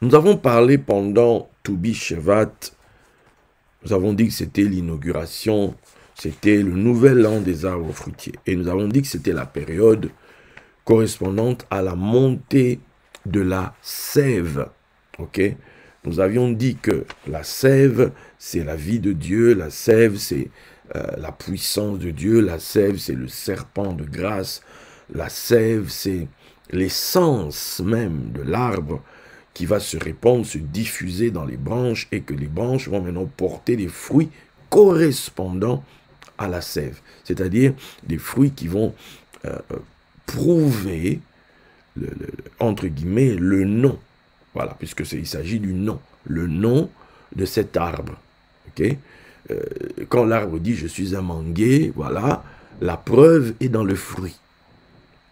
Nous avons parlé pendant Toubi Shevat, nous avons dit que c'était l'inauguration, c'était le nouvel an des arbres fruitiers. Et nous avons dit que c'était la période correspondante à la montée de la sève. Ok? Nous avions dit que la sève, c'est la vie de Dieu, la sève, c'est la puissance de Dieu, la sève, c'est le serpent de grâce, la sève, c'est l'essence même de l'arbre qui va se répandre, se diffuser dans les branches et que les branches vont maintenant porter des fruits correspondant à la sève. C'est-à-dire des fruits qui vont prouver, entre guillemets, le nom. Voilà, puisque il s'agit du nom. Le nom de cet arbre. Ok? Quand l'arbre dit « je suis un manguier », voilà, la preuve est dans le fruit.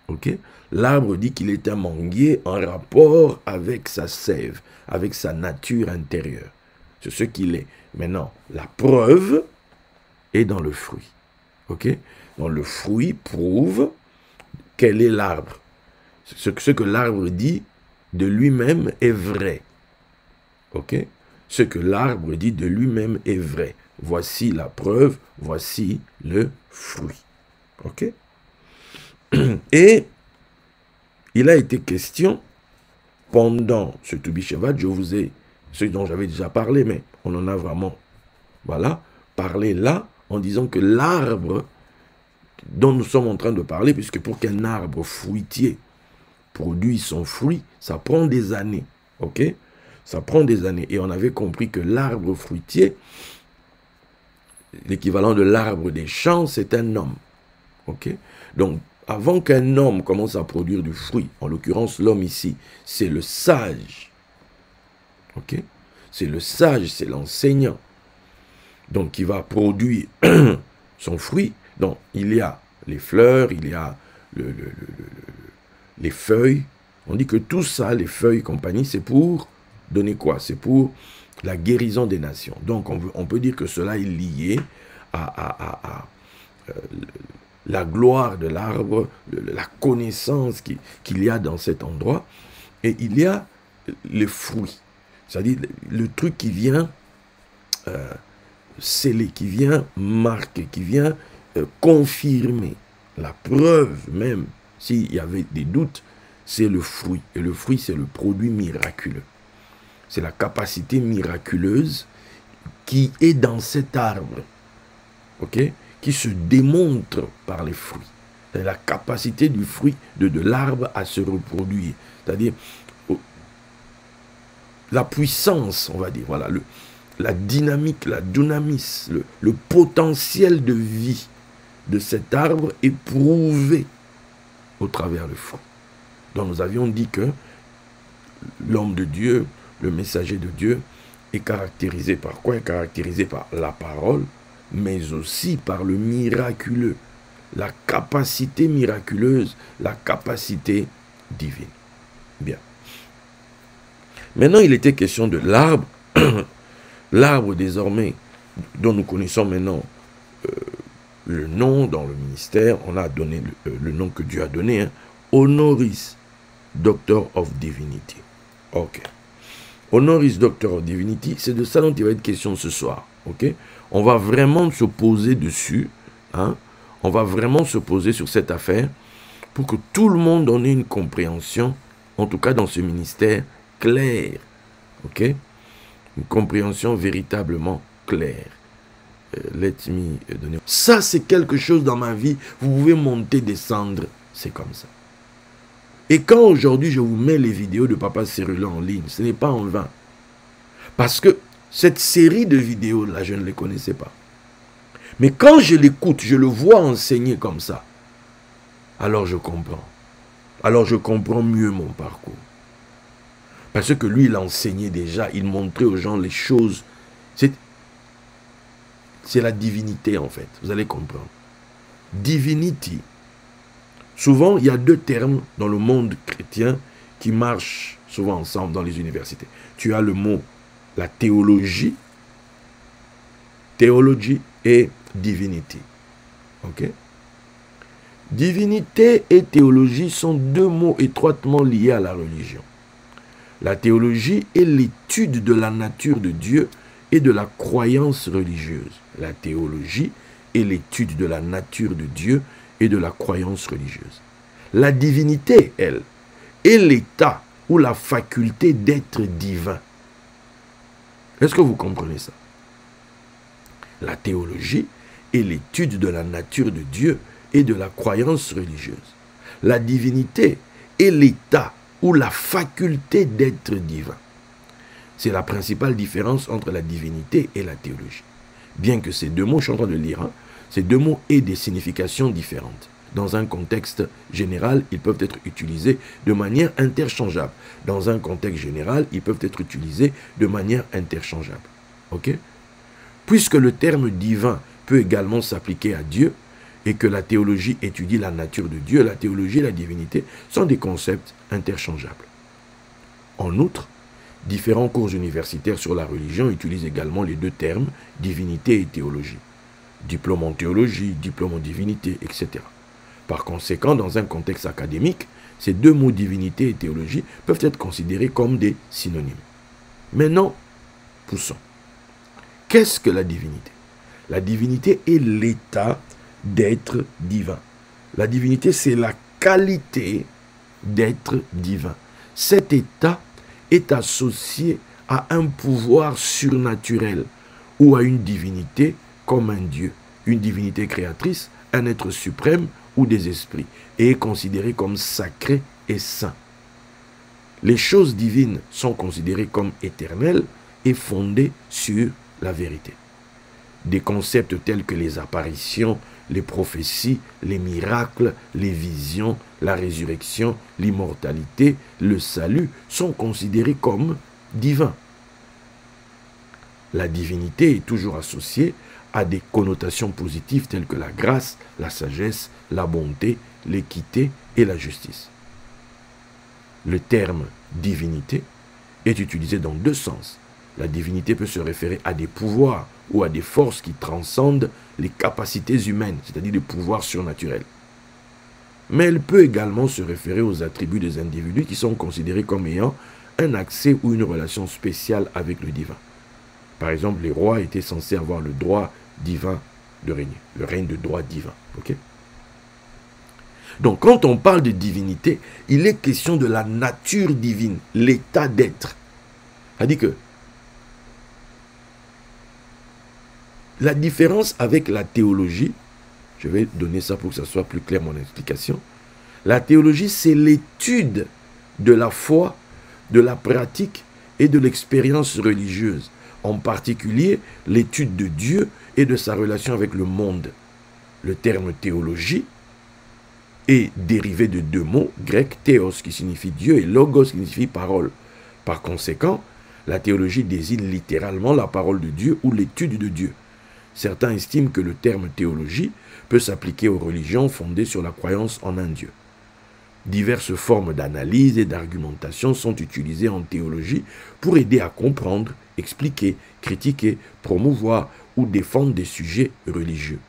Ok? L'arbre dit qu'il est un manguier en rapport avec sa sève, avec sa nature intérieure. C'est ce qu'il est. Maintenant, la preuve est dans le fruit. Ok? Donc le fruit prouve quel est l'arbre. Ce que l'arbre dit de lui-même est vrai. Ok? Ce que l'arbre dit de lui-même est vrai. Voici la preuve, voici le fruit. Ok? Et il a été question, pendant ce Toubi Shevat, je vous ai, ce dont j'avais déjà parlé, mais on en a vraiment, voilà, parlé là, en disant que l'arbre dont nous sommes en train de parler, puisque pour qu'un arbre fruitier produise son fruit, ça prend des années, ok? Ça prend des années. Et on avait compris que l'arbre fruitier, l'équivalent de l'arbre des champs, c'est un homme, ok? Donc, avant qu'un homme commence à produire du fruit, en l'occurrence l'homme ici, c'est le sage. Ok? C'est le sage, c'est l'enseignant. Donc qui va produire son fruit. Donc il y a les fleurs, il y a les feuilles. On dit que tout ça, les feuilles, compagnie, c'est pour donner quoi? C'est pour la guérison des nations. Donc on peut dire que cela est lié à la gloire de l'arbre, la connaissance qu'il y a dans cet endroit. Et il y a les fruits, c'est-à-dire le truc qui vient sceller, qui vient marquer, qui vient confirmer. La preuve même, s'il y avait des doutes, c'est le fruit. Et le fruit, c'est le produit miraculeux. C'est la capacité miraculeuse qui est dans cet arbre. Ok? Qui se démontre par les fruits. C'est la capacité du fruit, de l'arbre à se reproduire. C'est-à-dire la puissance, on va dire, voilà, la dynamique, la dynamis, le potentiel de vie de cet arbre est prouvé au travers du fruit. Donc nous avions dit que l'homme de Dieu, le messager de Dieu, est caractérisé par quoi? Est caractérisé par la parole, mais aussi par le miraculeux, la capacité miraculeuse, la capacité divine. Bien. Maintenant, il était question de l'arbre. L'arbre, désormais, dont nous connaissons maintenant le nom dans le ministère, on a donné le nom que Dieu a donné, hein, Honoris Doctor of Divinity. Ok. Honoris Doctor of Divinity, c'est de ça dont il va être question ce soir. Ok. On va vraiment se poser dessus, hein. On va vraiment se poser sur cette affaire pour que tout le monde en ait une compréhension, en tout cas dans ce ministère, claire. Ok? Une compréhension véritablement claire. Let me donner. Ça, c'est quelque chose dans ma vie. Vous pouvez monter, descendre. C'est comme ça. Et quand aujourd'hui, je vous mets les vidéos de Papa Cyrulin en ligne, ce n'est pas en vain. Parce que cette série de vidéos-là, je ne les connaissais pas. Mais quand je l'écoute, je le vois enseigner comme ça. Alors je comprends. Alors je comprends mieux mon parcours. Parce que lui, il enseignait déjà, il montrait aux gens les choses. C'est la divinité en fait, vous allez comprendre. Divinity. Souvent, il y a deux termes dans le monde chrétien qui marchent souvent ensemble dans les universités. Tu as le mot, la théologie, théologie et divinity. Ok? Divinité et théologie sont deux mots étroitement liés à la religion. La théologie est l'étude de la nature de Dieu et de la croyance religieuse. La théologie est l'étude de la nature de Dieu et de la croyance religieuse. La divinité, elle, est l'état ou la faculté d'être divin. Est-ce que vous comprenez ça? La théologie est l'étude de la nature de Dieu et de la croyance religieuse. La divinité est l'état ou la faculté d'être divin. C'est la principale différence entre la divinité et la théologie. Bien que ces deux mots, je suis en train de lire, ces deux mots aient des significations différentes. Dans un contexte général, ils peuvent être utilisés de manière interchangeable. Dans un contexte général, ils peuvent être utilisés de manière interchangeable. Ok? Puisque le terme divin peut également s'appliquer à Dieu et que la théologie étudie la nature de Dieu, la théologie et la divinité sont des concepts interchangeables. En outre, différents cours universitaires sur la religion utilisent également les deux termes divinité et théologie. Diplôme en théologie, diplôme en divinité, etc. Par conséquent, dans un contexte académique, ces deux mots divinité et théologie peuvent être considérés comme des synonymes. Maintenant, poussons. Qu'est-ce que la divinité? La divinité est l'état d'être divin. La divinité, c'est la qualité d'être divin. Cet état est associé à un pouvoir surnaturel ou à une divinité comme un Dieu, une divinité créatrice, un être suprême ou des esprits, et est considéré comme sacré et saint. Les choses divines sont considérées comme éternelles et fondées sur la vérité. Des concepts tels que les apparitions, les prophéties, les miracles, les visions, la résurrection, l'immortalité, le salut sont considérés comme divins. La divinité est toujours associée à des connotations positives telles que la grâce, la sagesse, la bonté, l'équité et la justice. Le terme divinité est utilisé dans deux sens. La divinité peut se référer à des pouvoirs ou à des forces qui transcendent les capacités humaines, c'est-à-dire des pouvoirs surnaturels. Mais elle peut également se référer aux attributs des individus qui sont considérés comme ayant un accès ou une relation spéciale avec le divin. Par exemple, les rois étaient censés avoir le droit divin de régner, le règne de droit divin. Okay? Donc, quand on parle de divinité, il est question de la nature divine, l'état d'être. C'est-à-dire que la différence avec la théologie, je vais donner ça pour que ça soit plus clair mon explication. La théologie, c'est l'étude de la foi, de la pratique et de l'expérience religieuse. En particulier, l'étude de Dieu et de sa relation avec le monde. Le terme théologie est dérivé de deux mots grecs, théos qui signifie Dieu et logos qui signifie parole. Par conséquent, la théologie désigne littéralement la parole de Dieu ou l'étude de Dieu. Certains estiment que le terme théologie peut s'appliquer aux religions fondées sur la croyance en un Dieu. Diverses formes d'analyse et d'argumentation sont utilisées en théologie pour aider à comprendre, expliquer, critiquer, promouvoir ou défendre des sujets religieux.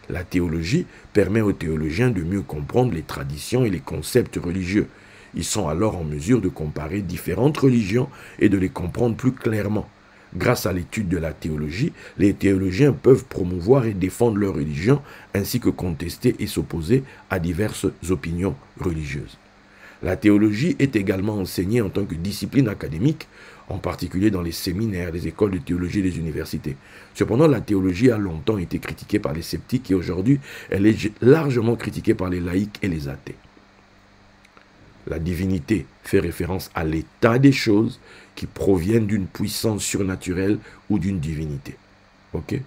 La théologie permet aux théologiens de mieux comprendre les traditions et les concepts religieux. Ils sont alors en mesure de comparer différentes religions et de les comprendre plus clairement. Grâce à l'étude de la théologie, les théologiens peuvent promouvoir et défendre leur religion, ainsi que contester et s'opposer à diverses opinions religieuses. La théologie est également enseignée en tant que discipline académique, en particulier dans les séminaires, les écoles de théologie et les universités. Cependant, la théologie a longtemps été critiquée par les sceptiques et aujourd'hui, elle est largement critiquée par les laïcs et les athées. La divinité fait référence à l'état des choses qui proviennent d'une puissance surnaturelle ou d'une divinité. Ok?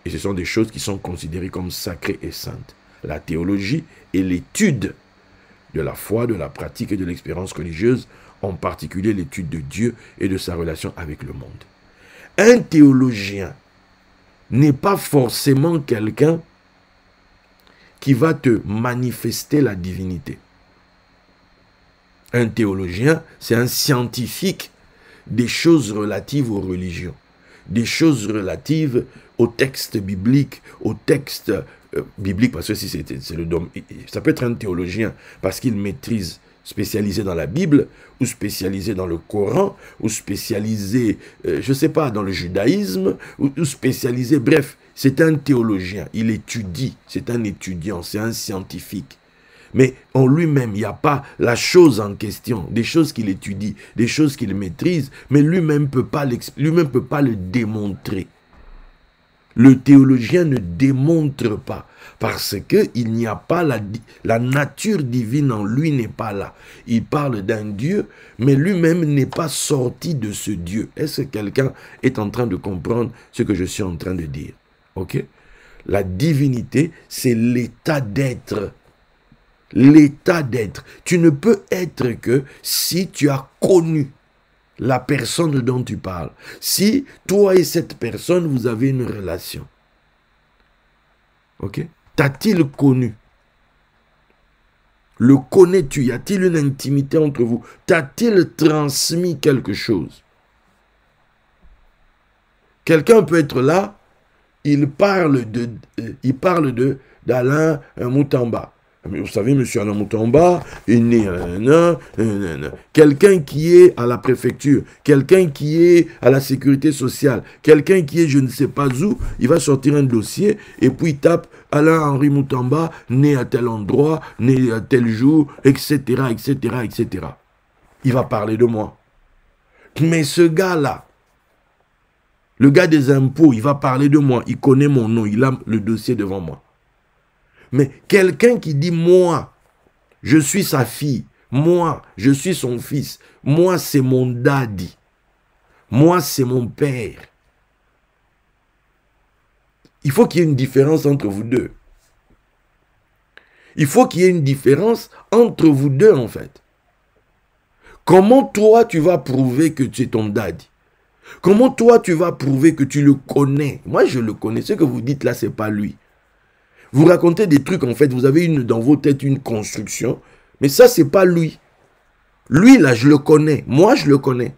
Et ce sont des choses qui sont considérées comme sacrées et saintes. La théologie est l'étude de la foi, de la pratique et de l'expérience religieuse, en particulier l'étude de Dieu et de sa relation avec le monde. Un théologien n'est pas forcément quelqu'un qui va te manifester la divinité. Un théologien, c'est un scientifique des choses relatives aux religions, des choses relatives aux textes bibliques, aux textes bibliques, parce que si c'est le domaine, ça peut être un théologien parce qu'il maîtrise spécialisé dans la Bible, ou spécialisé dans le Coran, ou spécialisé, je ne sais pas, dans le judaïsme, ou spécialisé, bref, c'est un théologien, il étudie, c'est un étudiant, c'est un scientifique. Mais en lui-même, il n'y a pas la chose en question, des choses qu'il étudie, des choses qu'il maîtrise, mais lui-même ne peut pas le démontrer. Le théologien ne démontre pas, parce qu'il n'y a pas la nature divine en lui n'est pas là. Il parle d'un Dieu, mais lui-même n'est pas sorti de ce Dieu. Est-ce que quelqu'un est en train de comprendre ce que je suis en train de dire? Ok? La divinité, c'est l'état d'être. L'état d'être. Tu ne peux être que si tu as connu la personne dont tu parles. Si toi et cette personne, vous avez une relation. Ok? T'a-t-il connu? Le connais-tu? Y a-t-il une intimité entre vous? T'a-t-il transmis quelque chose? Quelqu'un peut être là, il parle d'Alain Moutamba. Mais vous savez, M. Alain Moutamba est né quelqu'un qui est à la préfecture, quelqu'un qui est à la sécurité sociale, quelqu'un qui est je ne sais pas où, il va sortir un dossier et puis il tape Alain-Henri Moutamba, né à tel endroit, né à tel jour, etc., etc., etc. Il va parler de moi. Mais ce gars-là, le gars des impôts, il va parler de moi, il connaît mon nom, il a le dossier devant moi. Mais quelqu'un qui dit, moi, je suis sa fille, moi, je suis son fils, moi, c'est mon daddy, moi, c'est mon père. Il faut qu'il y ait une différence entre vous deux. Il faut qu'il y ait une différence entre vous deux, en fait. Comment toi, tu vas prouver que tu es ton daddy? Comment toi, tu vas prouver que tu le connais? Moi, je le connais. Ce que vous dites là, ce n'est pas lui. Vous racontez des trucs, en fait, vous avez dans vos têtes une construction, mais ça, c'est pas lui. Lui, là, je le connais. Moi, je le connais.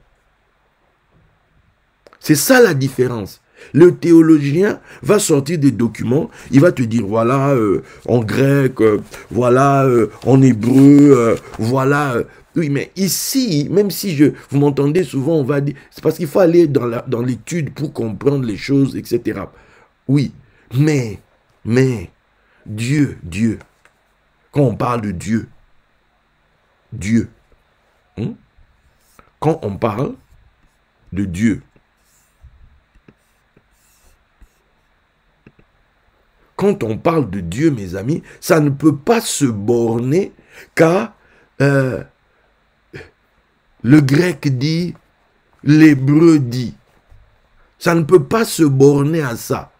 C'est ça la différence. Le théologien va sortir des documents, il va te dire, voilà, en grec, voilà, en hébreu, voilà. Oui, mais ici, même si vous m'entendez souvent, on va dire, c'est parce qu'il faut aller dans l'étude pour comprendre les choses, etc. Oui, mais, Dieu, quand on parle de Dieu, quand on parle de Dieu, quand on parle de Dieu, mes amis, ça ne peut pas se borner qu'à le grec dit, l'hébreu dit. Ça ne peut pas se borner à ça.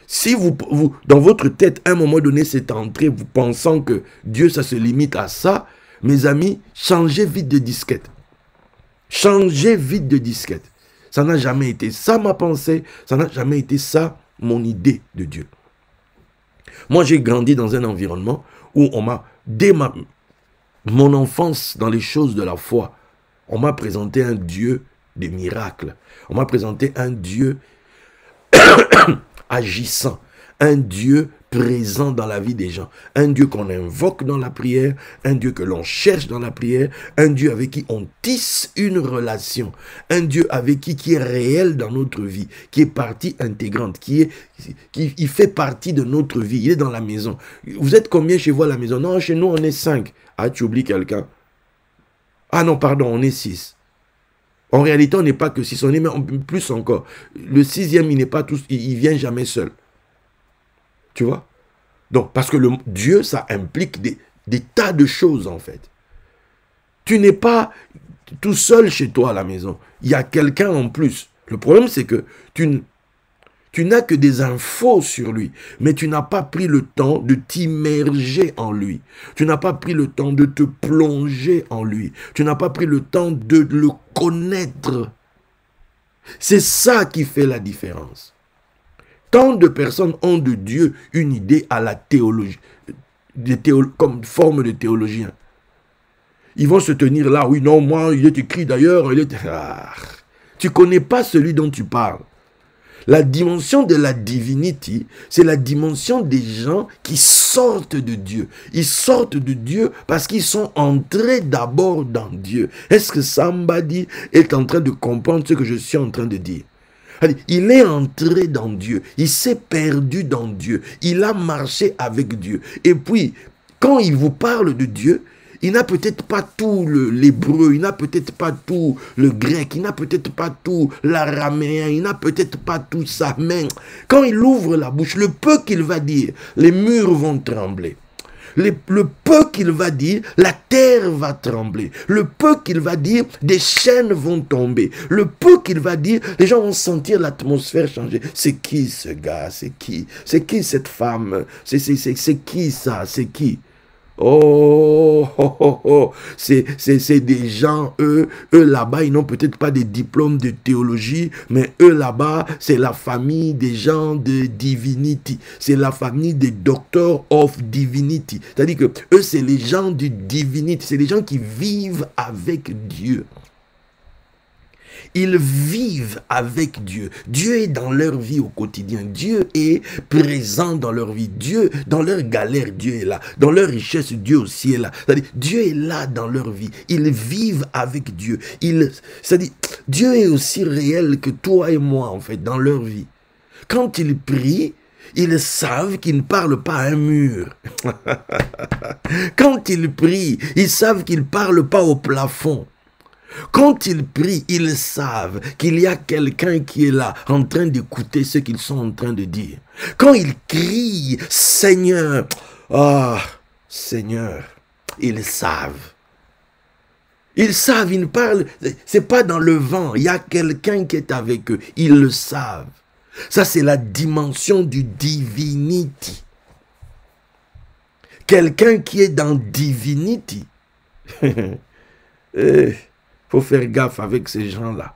Si vous, dans votre tête, à un moment donné, c'est entré, vous pensant que Dieu, ça se limite à ça, mes amis, changez vite de disquette. Changez vite de disquette. Ça n'a jamais été ça ma pensée, ça n'a jamais été ça mon idée de Dieu. Moi, j'ai grandi dans un environnement où on m'a, dès mon enfance, dans les choses de la foi, on m'a présenté un Dieu des miracles. On m'a présenté un Dieu agissant, un Dieu présent dans la vie des gens, un Dieu qu'on invoque dans la prière, un Dieu que l'on cherche dans la prière, un Dieu avec qui on tisse une relation, un Dieu avec qui est réel dans notre vie, qui est partie intégrante, qui fait partie de notre vie, il est dans la maison. Vous êtes combien chez vous à la maison? Non, chez nous on est 5. Ah, tu oublies quelqu'un? Ah non, pardon, on est 6. En réalité, on n'est pas que 6, on est même plus encore. Le 6e, il n'est pas tous, il vient jamais seul. Tu vois? Donc, parce que Dieu, ça implique des tas de choses, en fait. Tu n'es pas tout seul chez toi à la maison. Il y a quelqu'un en plus. Le problème, c'est que tu n'as que des infos sur lui, mais tu n'as pas pris le temps de t'immerger en lui. Tu n'as pas pris le temps de te plonger en lui. Tu n'as pas pris le temps de le connaître. C'est ça qui fait la différence. Tant de personnes ont de Dieu une idée à la théologie, comme forme de théologien. Ils vont se tenir là, oui, non, moi, il est écrit d'ailleurs, tu ne connais pas celui dont tu parles. La dimension de la divinity, c'est la dimension des gens qui sortent de Dieu. Ils sortent de Dieu parce qu'ils sont entrés d'abord dans Dieu. Est-ce que somebody est en train de comprendre ce que je suis en train de dire? Il est entré dans Dieu, il s'est perdu dans Dieu, il a marché avec Dieu. Et puis, quand il vous parle de Dieu, il n'a peut-être pas tout l'hébreu, il n'a peut-être pas tout le grec, il n'a peut-être pas tout l'araméen, il n'a peut-être pas tout ça. Mais quand il ouvre la bouche, le peu qu'il va dire, les murs vont trembler. Le peu qu'il va dire, la terre va trembler. Le peu qu'il va dire, des chaînes vont tomber. Le peu qu'il va dire, les gens vont sentir l'atmosphère changer. C'est qui ce gars? C'est qui? C'est qui cette femme? C'est qui ça? C'est qui? Oh, oh, oh, oh. C'est des gens, eux là-bas, ils n'ont peut-être pas des diplômes de théologie, mais eux là-bas, c'est la famille des gens de divinity. C'est la famille des doctors of divinity. C'est-à-dire que eux, c'est les gens du divinity. C'est les gens qui vivent avec Dieu. Ils vivent avec Dieu. Dieu est dans leur vie au quotidien. Dieu est présent dans leur vie. Dieu, dans leur galère, Dieu est là. Dans leur richesse, Dieu aussi est là. C'est-à-dire, Dieu est là dans leur vie. Ils vivent avec Dieu. C'est-à-dire, Dieu est aussi réel que toi et moi, en fait, dans leur vie. Quand ils prient, ils savent qu'ils ne parlent pas à un mur. Quand ils prient, ils savent qu'ils ne parlent pas au plafond. Quand ils prient, ils savent qu'il y a quelqu'un qui est là, en train d'écouter ce qu'ils sont en train de dire. Quand ils crient, Seigneur, Seigneur, ils savent. Ils savent, ils parlent, c'est pas dans le vent, il y a quelqu'un qui est avec eux, ils le savent. Ça, c'est la dimension du divinity. Quelqu'un qui est dans divinity. Faut faire gaffe avec ces gens-là.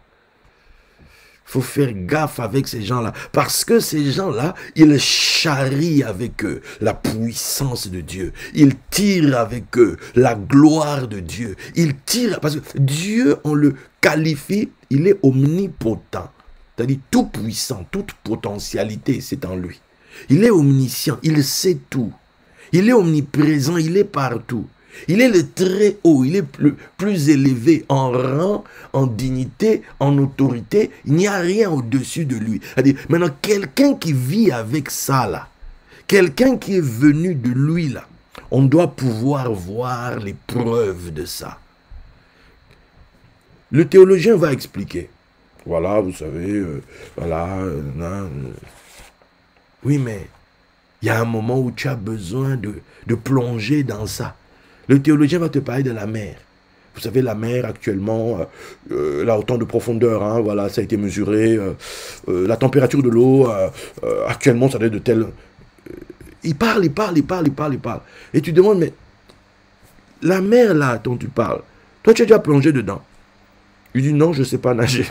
Faut faire gaffe avec ces gens-là. Parce que ces gens-là, ils charrient avec eux la puissance de Dieu. Ils tirent avec eux la gloire de Dieu. Ils tirent, parce que Dieu, on le qualifie, il est omnipotent. C'est-à-dire tout puissant, toute potentialité, c'est en lui. Il est omniscient, il sait tout. Il est omniprésent, il est partout. Il est le très haut, il est plus élevé en rang, en dignité, en autorité. Il n'y a rien au-dessus de lui. C'est-à-dire, maintenant, quelqu'un qui vit avec ça, là, quelqu'un qui est venu de lui, là, on doit pouvoir voir les preuves de ça. Le théologien va expliquer. Voilà, vous savez, oui, mais il y a un moment où tu as besoin de plonger dans ça. Le théologien va te parler de la mer. Vous savez, la mer actuellement, là, autant de profondeur, hein, voilà, ça a été mesuré. La température de l'eau, actuellement, ça doit être de tel... Il parle. Et tu demandes, mais la mer, là, dont tu parles, toi, tu as déjà plongé dedans? Il dit, non, je ne sais pas nager.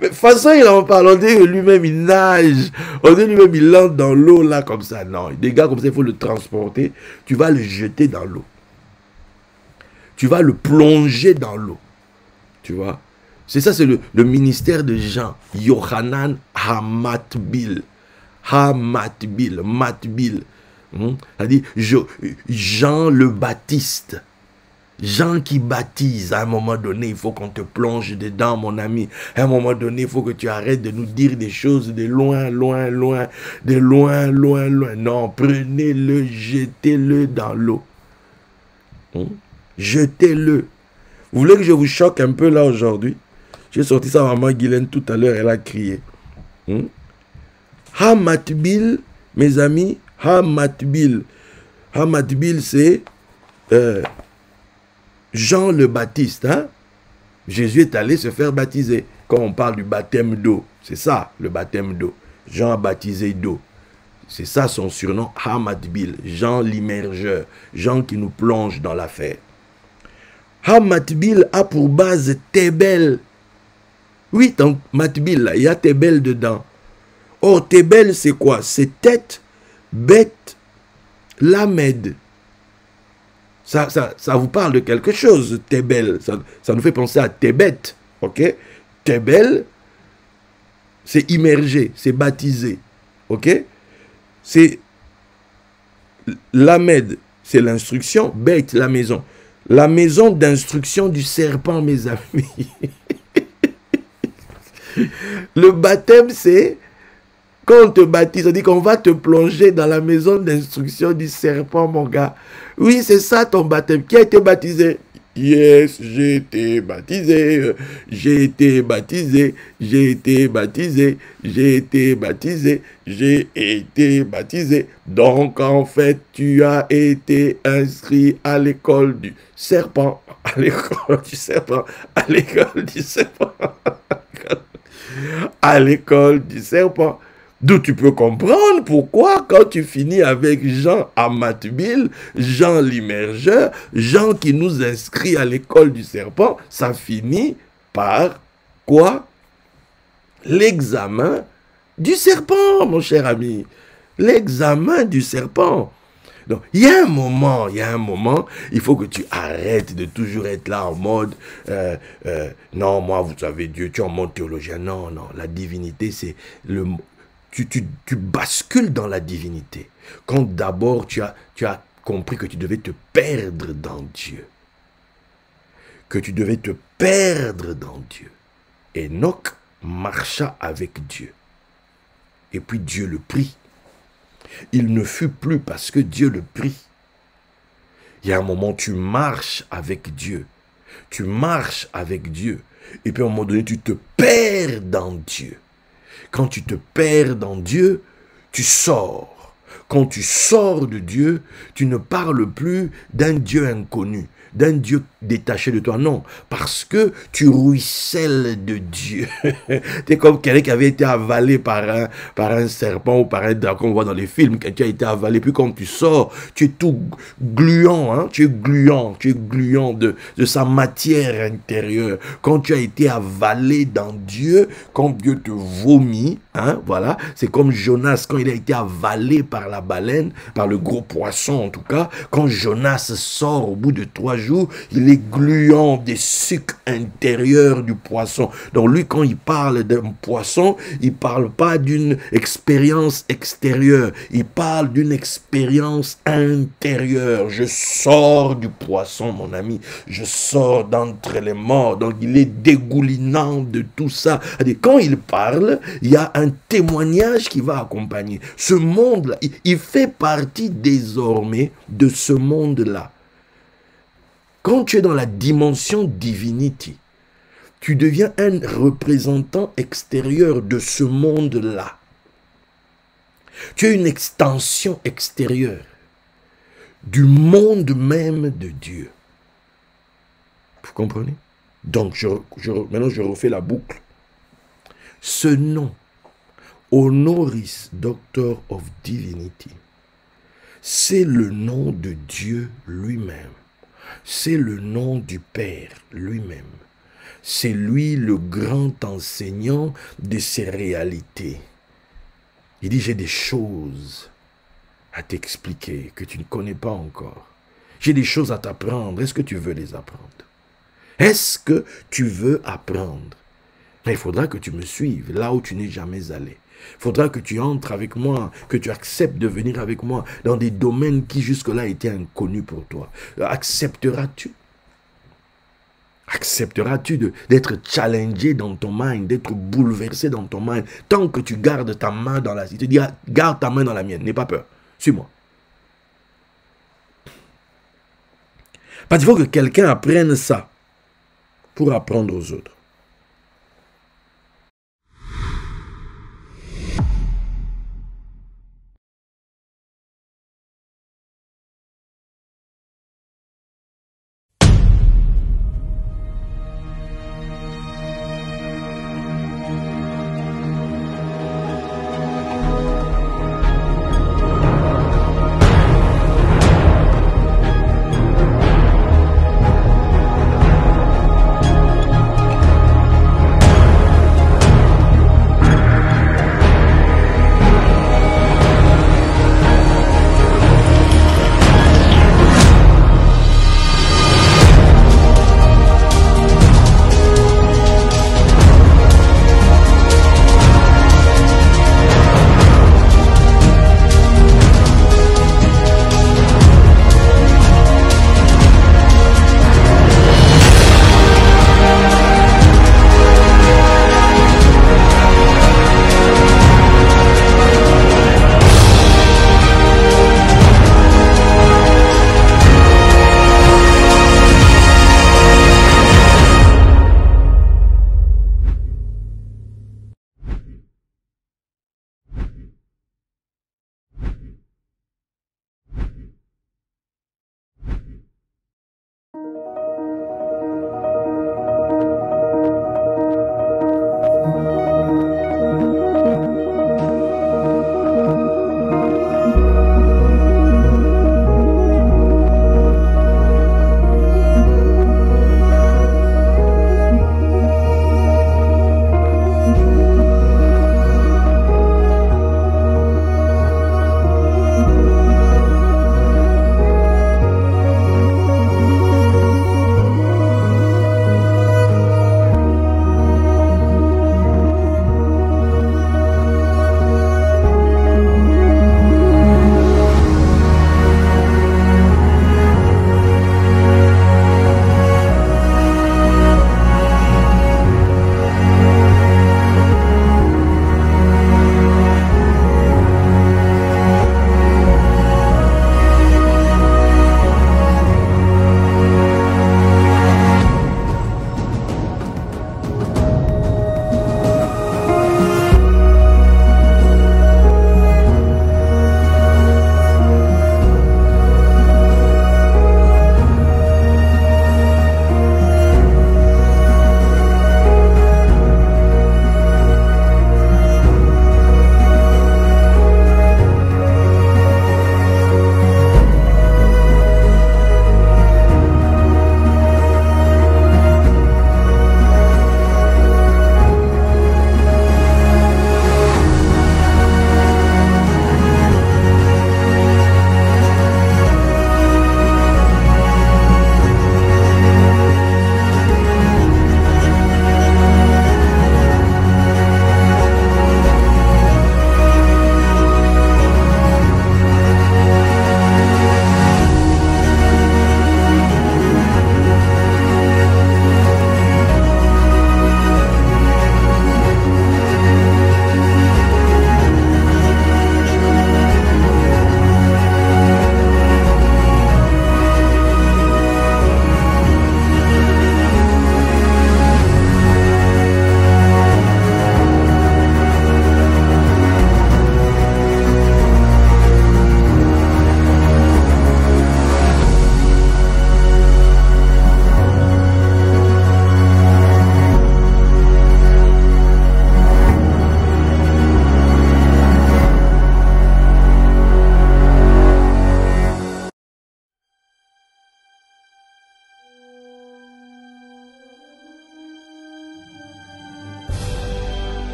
Mais de toute façon, il en parle, on dit que lui-même, il nage. On dit lui-même, il entre dans l'eau, là, comme ça. Non, des gars comme ça, il faut le transporter. Tu vas le jeter dans l'eau. Tu vas le plonger dans l'eau. Tu vois? C'est ça, c'est le ministère de Jean. Yohanan Hamatbil. Matbil. C'est-à-dire, Jean le Baptiste. Jean qui baptise, à un moment donné, il faut qu'on te plonge dedans, mon ami. À un moment donné, il faut que tu arrêtes de nous dire des choses de loin. Non, prenez-le, jetez-le dans l'eau. Jetez-le. Vous voulez que je vous choque un peu là aujourd'hui? J'ai sorti ça à maman Guylaine tout à l'heure, elle a crié. Hamatbil, mes amis, Hamatbil. Hamatbil, c'est... Jean le Baptiste, hein? Jésus est allé se faire baptiser. Quand on parle du baptême d'eau, c'est ça, le baptême d'eau. Jean a baptisé d'eau. C'est ça son surnom, Hamatbil, Jean l'immergeur, Jean qui nous plonge dans l'affaire. Hamatbil a pour base Tébel. Oui, dans Matbil, là, il y a Tébel dedans. Or, Tébel, c'est quoi? C'est tête, bête, Lamed. Ça vous parle de quelque chose, Tébel. Ça nous fait penser à Tébet, ok? Tébel, c'est immerger, c'est baptiser. Ok? C'est Lamed, c'est l'instruction. Beit, la maison. La maison d'instruction du serpent, mes amis. Le baptême, c'est quand on te baptise, on dit qu'on va te plonger dans la maison d'instruction du serpent, mon gars. Oui, c'est ça ton baptême. Qui a été baptisé? Yes, j'ai été baptisé, j'ai été baptisé, j'ai été baptisé, j'ai été baptisé, j'ai été baptisé. Donc, en fait, tu as été inscrit à l'école du serpent, à l'école du serpent, à l'école du serpent, à l'école du serpent. D'où tu peux comprendre pourquoi quand tu finis avec Jean Amatbil, Jean l'immergeur, Jean qui nous inscrit à l'école du serpent, ça finit par quoi? L'examen du serpent, mon cher ami. L'examen du serpent. Donc, il y a un moment, il faut que tu arrêtes de toujours être là en mode non, moi, vous savez, Dieu, tu es en mode théologien. Non, non, la divinité, c'est le... Tu bascules dans la divinité. Quand d'abord tu as compris que tu devais te perdre dans Dieu. Que tu devais te perdre dans Dieu. Enoch marcha avec Dieu. Et puis Dieu le prit. Il ne fut plus parce que Dieu le prit. Il y a un moment, tu marches avec Dieu. Tu marches avec Dieu. Et puis à un moment donné, tu te perds dans Dieu. Quand tu te perds dans Dieu, tu sors. Quand tu sors de Dieu, tu ne parles plus d'un Dieu inconnu, d'un Dieu détaché de toi. Non, parce que tu ruisselles de Dieu. Tu es comme quelqu'un qui avait été avalé par un serpent ou par un dragon qu'on voit dans les films. Quand tu as été avalé, puis quand tu sors, tu es tout gluant. Hein? Tu es gluant de sa matière intérieure. Quand tu as été avalé dans Dieu, quand Dieu te vomit, hein, voilà, c'est comme Jonas quand il a été avalé par la baleine, par le gros poisson en tout cas. Quand Jonas sort au bout de 3 jours, il est gluant des sucs intérieurs du poisson. Donc lui, quand il parle d'un poisson, il ne parle pas d'une expérience extérieure, il parle d'une expérience intérieure. Je sors du poisson, mon ami, je sors d'entre les morts. Donc il est dégoulinant de tout ça. Quand il parle, il y a un témoignage qui va accompagner. Ce monde-là, il fait partie désormais de ce monde-là. Quand tu es dans la dimension divinity, tu deviens un représentant extérieur de ce monde-là. Tu es une extension extérieure du monde même de Dieu. Vous comprenez? Donc, maintenant je refais la boucle. Ce nom, Honoris Doctor of Divinity, c'est le nom de Dieu lui-même. C'est le nom du Père lui-même. C'est lui le grand enseignant de ces réalités. Il dit, j'ai des choses à t'expliquer que tu ne connais pas encore. J'ai des choses à t'apprendre. Est-ce que tu veux les apprendre? Est-ce que tu veux apprendre? Mais il faudra que tu me suives là où tu n'es jamais allé. Il faudra que tu entres avec moi, que tu acceptes de venir avec moi dans des domaines qui jusque-là étaient inconnus pour toi. Accepteras-tu? Accepteras-tu d'être challengé dans ton mind, d'être bouleversé dans ton mind, tant que tu gardes ta main dans la... Il te dit, garde ta main dans la mienne, n'aie pas peur, suis-moi. Parce qu'il faut que quelqu'un apprenne ça pour apprendre aux autres.